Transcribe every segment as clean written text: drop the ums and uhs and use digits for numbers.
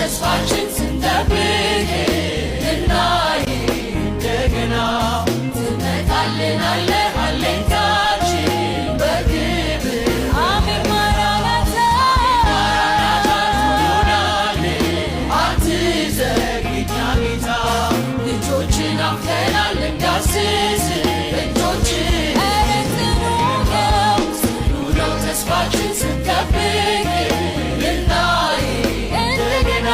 ተስፋችን ስንጠብቅ ልናይ እንደገና ትመጣልናለህ አለኝታችን በክብር አሜን ማራናታ ትሆናለህ አትዘግይ እኛ ጌታ ልጆችን አፍቀናል እንዳስስ እጆችን ጽኑ ነው ተስፋችን ስንጠብቅ ልናይ እንደገና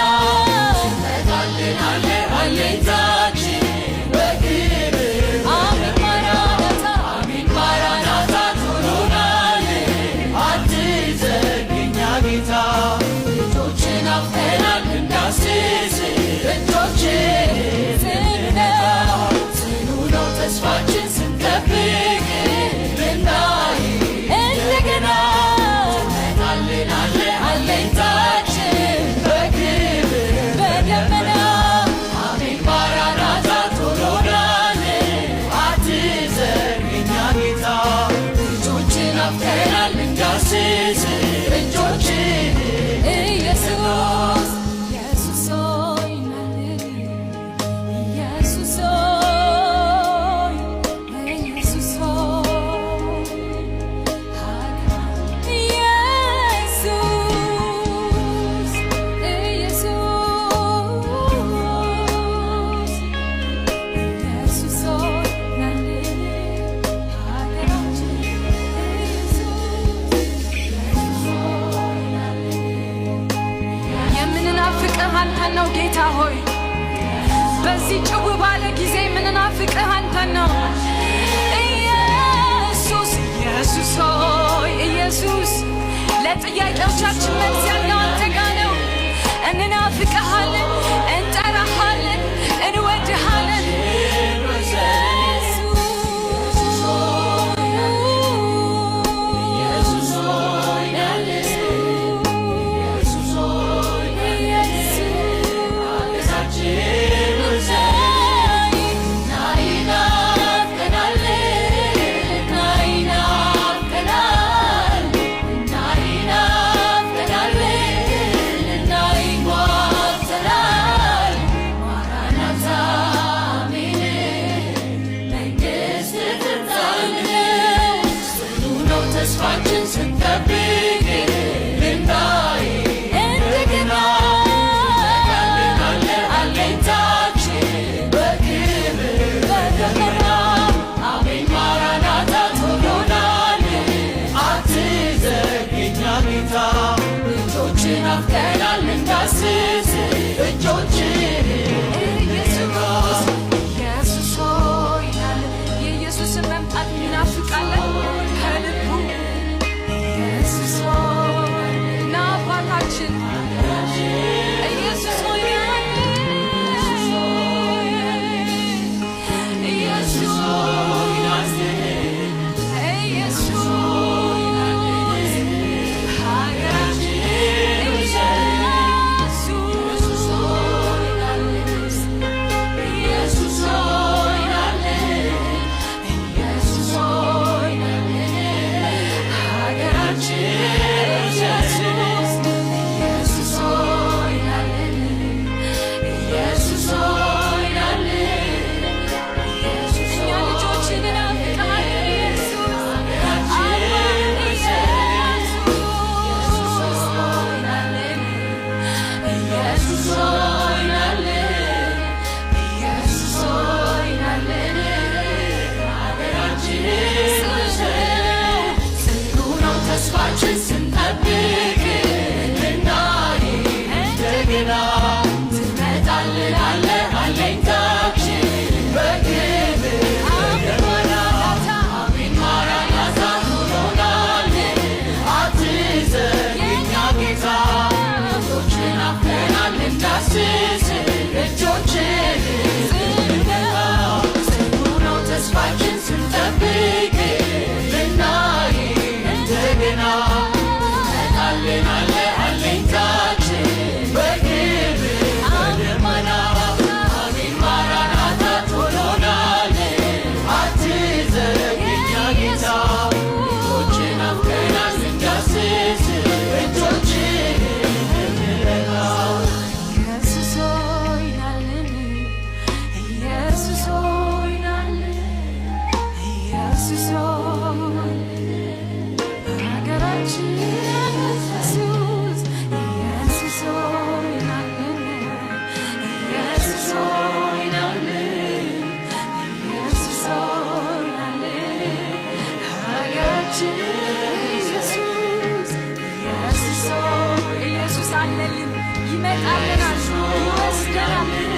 ትመጣልናለህ አለኝታችን በክብር አሜን ማራናታ ትሆናለህ አትዘግይ እኛ ጌታ ልጆችን አፍቀናል እንዳስስ እጆችን ጽኑ ነው ተስፋችን ስንጠብቅ ልናይ እንደገና ትመጣልናለህ አለኝታችን በክብር በደመና አሜን ማራናታ ትሆናለህ አትዘግይ እኛ ጌታ ልጆችን አፍቀናል እንዳስስ እጆችን ኢየሱስ ኢየሱስ ሆይ ኢየሱስ ሆይ ኢየሱስ ሆይ የምንናፍቅህ አንተን ነው ጌታ ሆይ በዚህ ጭው ባለ ጊዜ የምንናፍቅህ አንተን ነው ኢየሱስ ኢየሱስ ሆይ ኢየሱስ ለጥያቄዎቻችን መልስ ያለው አንተ ጋር ነው እንናፍቅሃለን እንጠራሃለን እንወድሃለን ተስፋችን ስንጠብቅ ልናይ እንደገና ትመጣልናለህ አለኝታችን በክብር በደመና አሜን ማራናታ ትሆናለህ አትዘግይ እኛ ጌታ ልጆችን አፍቀናል እንዳስስ እጆችን ኢየሱስ ሆይ የኢየሱስን መምጣት እናፍቃለን ከልቡ ኢየሱስ ሆይ ና አባታችን ኢየሱስ ሆይ ኢየሱስ ሆይ ኢየሱስ ተስፋችን ስንጠብቅ ልናይ እንደገና ትመጣልናለህ አለኝታችን በክብር በደመና አሜን ማራናታ ትሆናለህ አትዘግይ እኛ ጌታ ልጆችን አፍቀናል እንዳስስ እጆችን ጽኑ ነው ተስፋችን ስንጠብቅ ልናይ እንደገና ትመጣልናለህ አለኝታችን በክብር ይወስደናል።